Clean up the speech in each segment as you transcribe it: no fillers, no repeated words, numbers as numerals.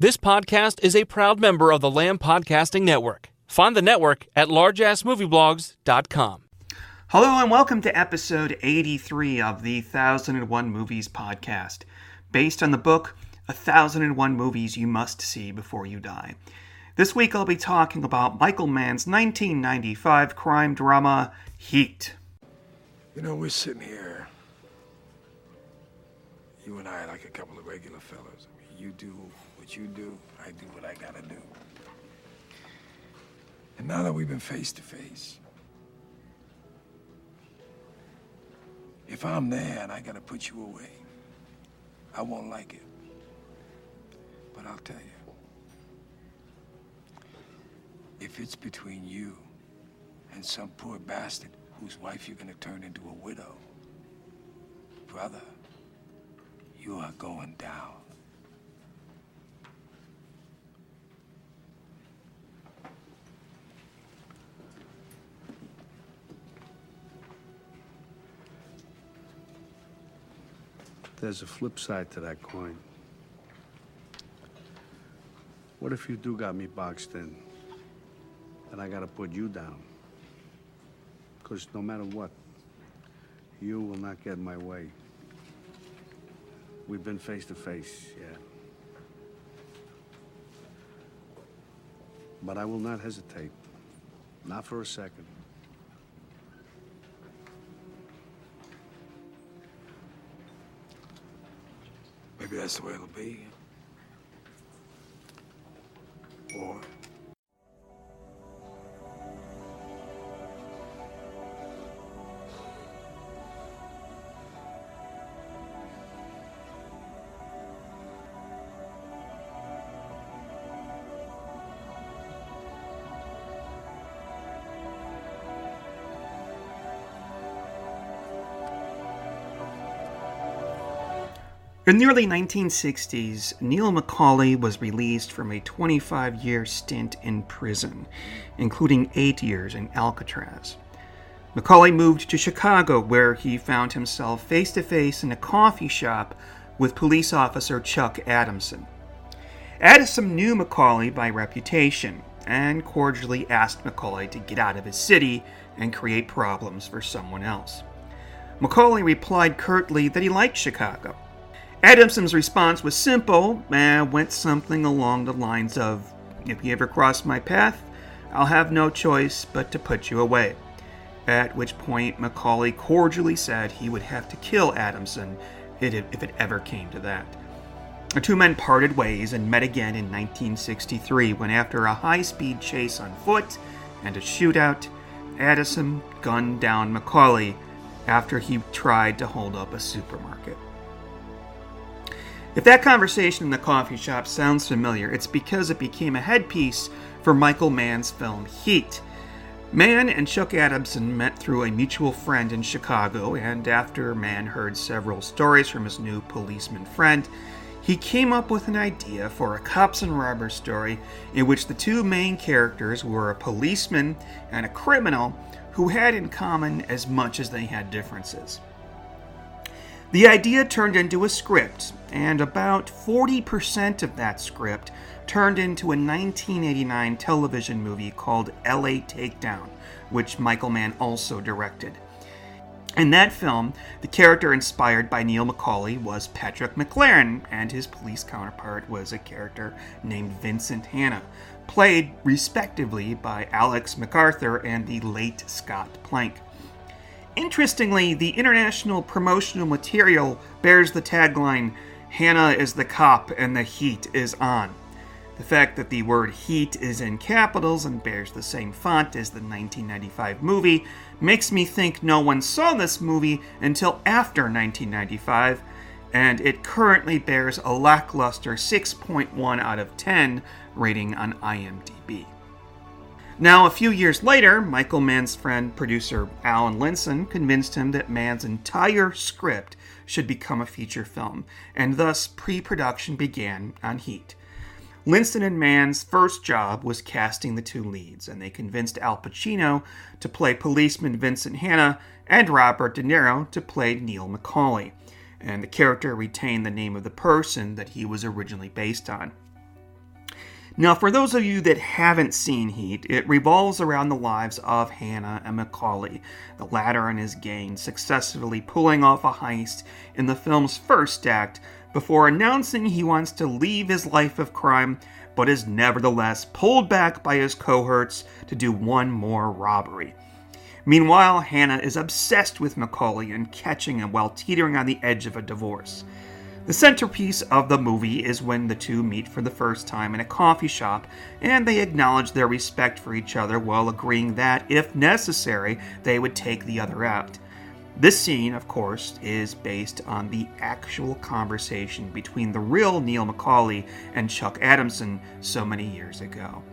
This podcast is a proud member of the Lamb Podcasting Network. Find the network at largeassmovieblogs.com. Hello and welcome to episode 83 of the 1001 Movies podcast, based on the book 1001 Movies You Must See Before You Die. This week I'll be talking about Michael Mann's 1995 crime drama, Heat. You know, we're sitting here, you and I, like a couple of regular fellas. You do what you do, I do what I gotta do. And now that we've been face to face, if I'm there and I gotta put you away, I won't like it. But I'll tell you, if it's between you and some poor bastard whose wife you're gonna turn into a widow, brother, you are going down. There's a flip side to that coin. What if you do got me boxed in, and I gotta put you down? Because no matter what, you will not get in my way. We've been face to face, yeah. But I will not hesitate. Not for a second. Maybe that's the way it'll be. Or... In the early 1960s, Neil McCauley was released from a 25-year stint in prison, including 8 years in Alcatraz. McCauley moved to Chicago, where he found himself face-to-face in a coffee shop with police officer Chuck Adamson. Adamson knew McCauley by reputation and cordially asked McCauley to get out of his city and create problems for someone else. McCauley replied curtly that he liked Chicago. Adamson's response was simple and went something along the lines of, "If you ever cross my path, I'll have no choice but to put you away." At which point McCauley cordially said he would have to kill Adamson if it ever came to that. The two men parted ways and met again in 1963 when, after a high-speed chase on foot and a shootout, Adamson gunned down McCauley after he tried to hold up a supermarket. If that conversation in the coffee shop sounds familiar, it's because it became a headpiece for Michael Mann's film Heat. Mann and Chuck Adamson met through a mutual friend in Chicago, and after Mann heard several stories from his new policeman friend, he came up with an idea for a cops and robbers story in which the two main characters were a policeman and a criminal who had in common as much as they had differences. The idea turned into a script, and about 40% of that script turned into a 1989 television movie called LA Takedown, which Michael Mann also directed. In that film, the character inspired by Neil McCauley was Patrick McLaren, and his police counterpart was a character named Vincent Hanna, played respectively by Alex MacArthur and the late Scott Plank. Interestingly, the international promotional material bears the tagline, "Hannah is the cop and the heat is on." The fact that the word heat is in capitals and bears the same font as the 1995 movie makes me think no one saw this movie until after 1995, and it currently bears a lackluster 6.1 out of 10 rating on IMDb. Now, a few years later, Michael Mann's friend, producer Alan Linson, convinced him that Mann's entire script should become a feature film, and thus pre-production began on Heat. Linson and Mann's first job was casting the two leads, and they convinced Al Pacino to play policeman Vincent Hanna and Robert De Niro to play Neil McCauley, and the character retained the name of the person that he was originally based on. Now, for those of you that haven't seen Heat, it revolves around the lives of Hannah and Macaulay, the latter and his gang, successfully pulling off a heist in the film's first act before announcing he wants to leave his life of crime, but is nevertheless pulled back by his cohorts to do one more robbery. Meanwhile, Hannah is obsessed with Macaulay and catching him while teetering on the edge of a divorce. The centerpiece of the movie is when the two meet for the first time in a coffee shop, and they acknowledge their respect for each other while agreeing that, if necessary, they would take the other out. This scene, of course, is based on the actual conversation between the real Neil Macaulay and Chuck Adamson so many years ago.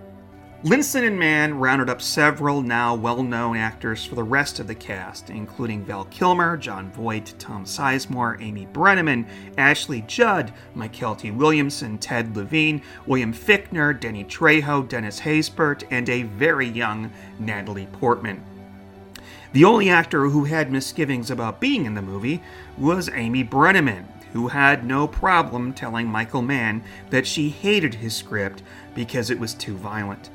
Linson and Mann rounded up several now well-known actors for the rest of the cast, including Val Kilmer, Jon Voight, Tom Sizemore, Amy Brenneman, Ashley Judd, Mykelti Williamson, Ted Levine, William Fichtner, Danny Trejo, Dennis Haysbert, and a very young Natalie Portman. The only actor who had misgivings about being in the movie was Amy Brenneman, who had no problem telling Michael Mann that she hated his script because it was too violent.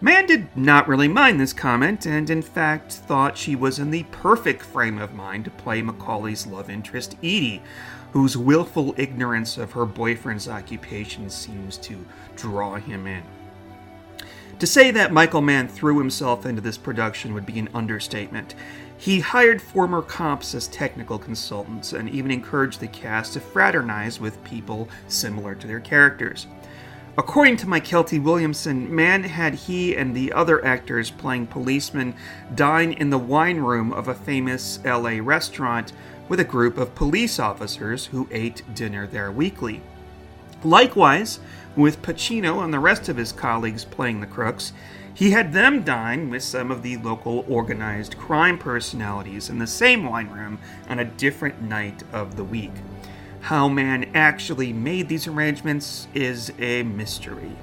Mann did not really mind this comment, and in fact thought she was in the perfect frame of mind to play Macaulay's love interest Edie, whose willful ignorance of her boyfriend's occupation seems to draw him in. To say that Michael Mann threw himself into this production would be an understatement. He hired former cops as technical consultants and even encouraged the cast to fraternize with people similar to their characters. According to Mykelti Williamson, Mann had he and the other actors playing policemen dine in the wine room of a famous LA restaurant with a group of police officers who ate dinner there weekly. Likewise, with Pacino and the rest of his colleagues playing the crooks, he had them dine with some of the local organized crime personalities in the same wine room on a different night of the week. How Mann actually made these arrangements is a mystery.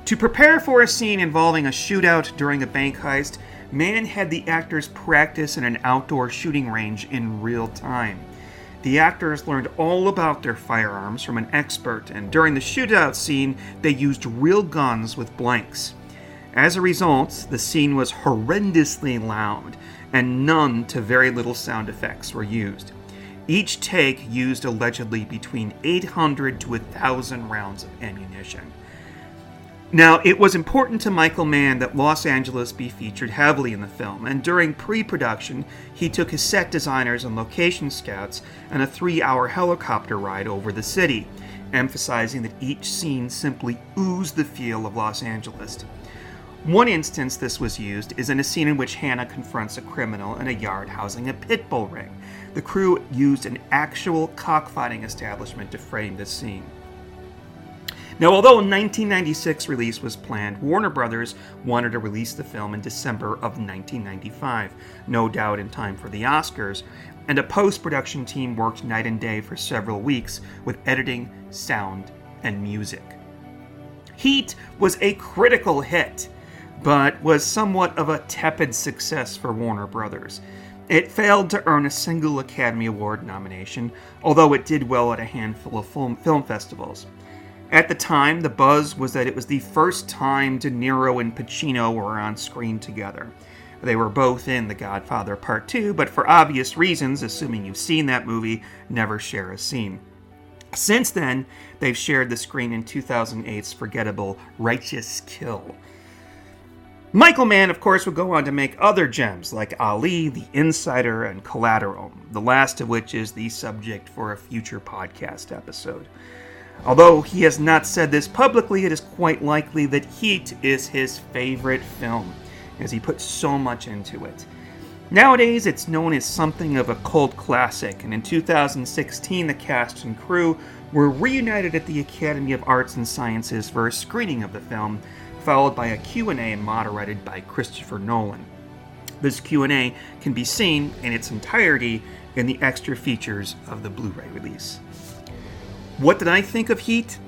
To prepare for a scene involving a shootout during a bank heist, Mann had the actors practice in an outdoor shooting range in real time. The actors learned all about their firearms from an expert, and during the shootout scene, they used real guns with blanks. As a result, the scene was horrendously loud, and none to very little sound effects were used. Each take used allegedly between 800 to 1,000 rounds of ammunition. Now, it was important to Michael Mann that Los Angeles be featured heavily in the film, and during pre-production, he took his set designers and location scouts on a 3-hour helicopter ride over the city, emphasizing that each scene simply oozed the feel of Los Angeles. One instance this was used is in a scene in which Hannah confronts a criminal in a yard housing a pit bull ring. The crew used an actual cockfighting establishment to frame this scene. Now, although a 1996 release was planned, Warner Brothers wanted to release the film in December of 1995, no doubt in time for the Oscars, and a post-production team worked night and day for several weeks with editing, sound, and music. Heat was a critical hit, but was somewhat of a tepid success for Warner Brothers. It failed to earn a single Academy Award nomination, although it did well at a handful of film festivals. At the time, the buzz was that it was the first time De Niro and Pacino were on screen together. They were both in The Godfather Part 2, but for obvious reasons, assuming you've seen that movie, never share a scene. Since then, they've shared the screen in 2008's forgettable Righteous Kill. Michael Mann, of course, would go on to make other gems like Ali, The Insider, and Collateral, the last of which is the subject for a future podcast episode. Although he has not said this publicly, it is quite likely that Heat is his favorite film, as he put so much into it. Nowadays, it's known as something of a cult classic, and in 2016, the cast and crew were reunited at the Academy of Arts and Sciences for a screening of the film, followed by a Q&A moderated by Christopher Nolan. This Q&A can be seen in its entirety in the extra features of the Blu-ray release. What did I think of Heat?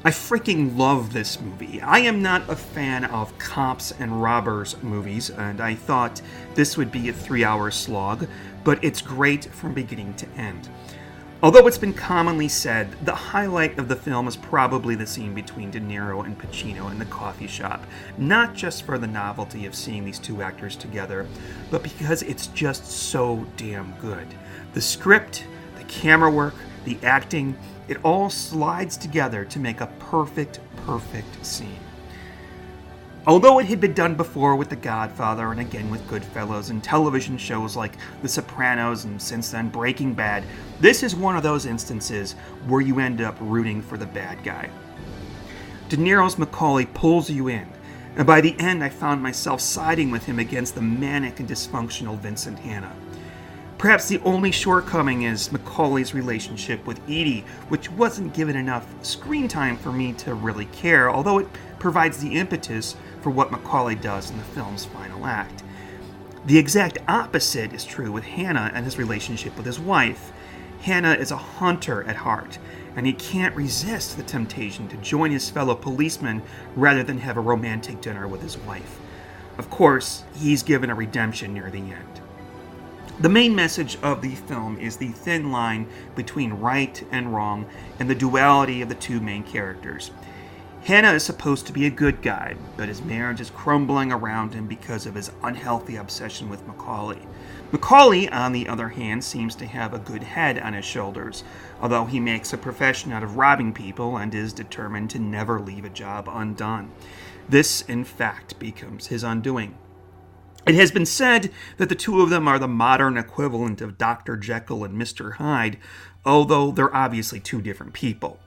I freaking love this movie. I am not a fan of cops and robbers movies, and I thought this would be a 3-hour slog, but it's great from beginning to end. Although it's been commonly said, the highlight of the film is probably the scene between De Niro and Pacino in the coffee shop, not just for the novelty of seeing these two actors together, but because it's just so damn good. The script, the camera work, the acting, it all slides together to make a perfect scene. Although it had been done before with The Godfather and again with Goodfellas and television shows like The Sopranos and since then Breaking Bad, this is one of those instances where you end up rooting for the bad guy. De Niro's Macaulay pulls you in, and by the end I found myself siding with him against the manic and dysfunctional Vincent Hanna. Perhaps the only shortcoming is Macaulay's relationship with Edie, which wasn't given enough screen time for me to really care, although it provides the impetus for what Macaulay does in the film's final act. The exact opposite is true with Hanna and his relationship with his wife. Hanna is a hunter at heart, and he can't resist the temptation to join his fellow policemen rather than have a romantic dinner with his wife. Of course, he's given a redemption near the end. The main message of the film is the thin line between right and wrong and the duality of the two main characters. Hanna is supposed to be a good guy, but his marriage is crumbling around him because of his unhealthy obsession with Macaulay. Macaulay, on the other hand, seems to have a good head on his shoulders, although he makes a profession out of robbing people and is determined to never leave a job undone. This, in fact, becomes his undoing. It has been said that the two of them are the modern equivalent of Dr. Jekyll and Mr. Hyde, although they're obviously two different people.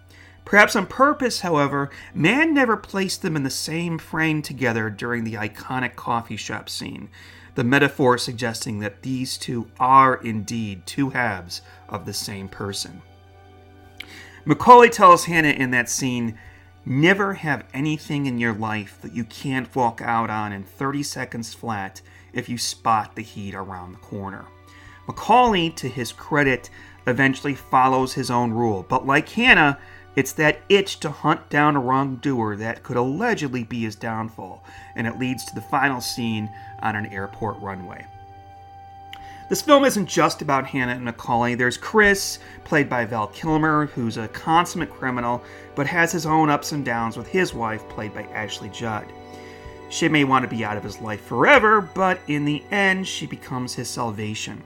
Perhaps on purpose, however, Mann never placed them in the same frame together during the iconic coffee shop scene, the metaphor suggesting that these two are indeed two halves of the same person. Macaulay tells Hanna in that scene, "Never have anything in your life that you can't walk out on in 30 seconds flat if you spot the heat around the corner." Macaulay, to his credit, eventually follows his own rule, but like Hanna, it's that itch to hunt down a wrongdoer that could allegedly be his downfall, and it leads to the final scene on an airport runway. This film isn't just about Hanna and Macaulay. There's Chris, played by Val Kilmer, who's a consummate criminal, but has his own ups and downs with his wife, played by Ashley Judd. She may want to be out of his life forever, but in the end, she becomes his salvation.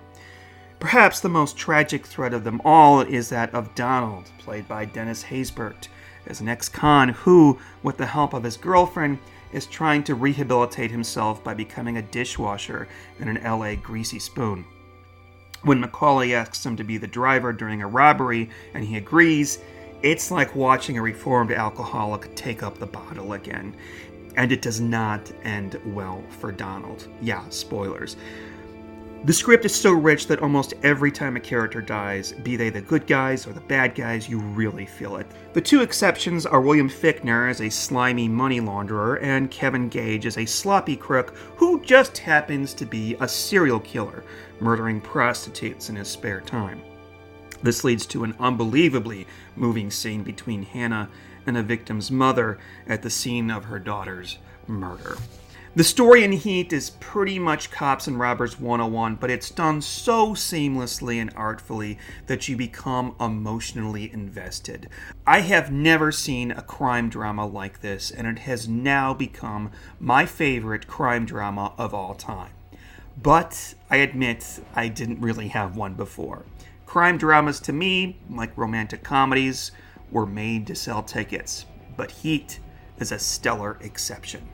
Perhaps the most tragic thread of them all is that of Donald, played by Dennis Haysbert, as an ex-con who, with the help of his girlfriend, is trying to rehabilitate himself by becoming a dishwasher in an LA greasy spoon. When Macaulay asks him to be the driver during a robbery and he agrees, it's like watching a reformed alcoholic take up the bottle again. And it does not end well for Donald. Yeah, spoilers. The script is so rich that almost every time a character dies, be they the good guys or the bad guys, you really feel it. The two exceptions are William Fichtner as a slimy money launderer and Kevin Gage as a sloppy crook who just happens to be a serial killer, murdering prostitutes in his spare time. This leads to an unbelievably moving scene between Hanna and a victim's mother at the scene of her daughter's murder. The story in Heat is pretty much Cops and Robbers 101, but it's done so seamlessly and artfully that you become emotionally invested. I have never seen a crime drama like this, and it has now become my favorite crime drama of all time. But I admit I didn't really have one before. Crime dramas to me, like romantic comedies, were made to sell tickets, but Heat is a stellar exception.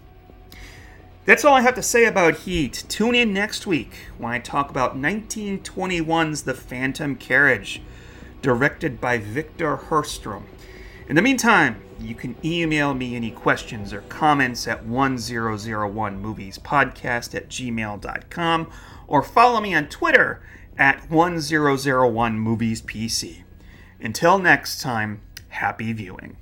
That's all I have to say about Heat. Tune in next week when I talk about 1921's The Phantom Carriage, directed by Victor Herstrom. In the meantime, you can email me any questions or comments at 1001moviespodcast@gmail.com or follow me on Twitter at 1001moviespc. Until next time, happy viewing.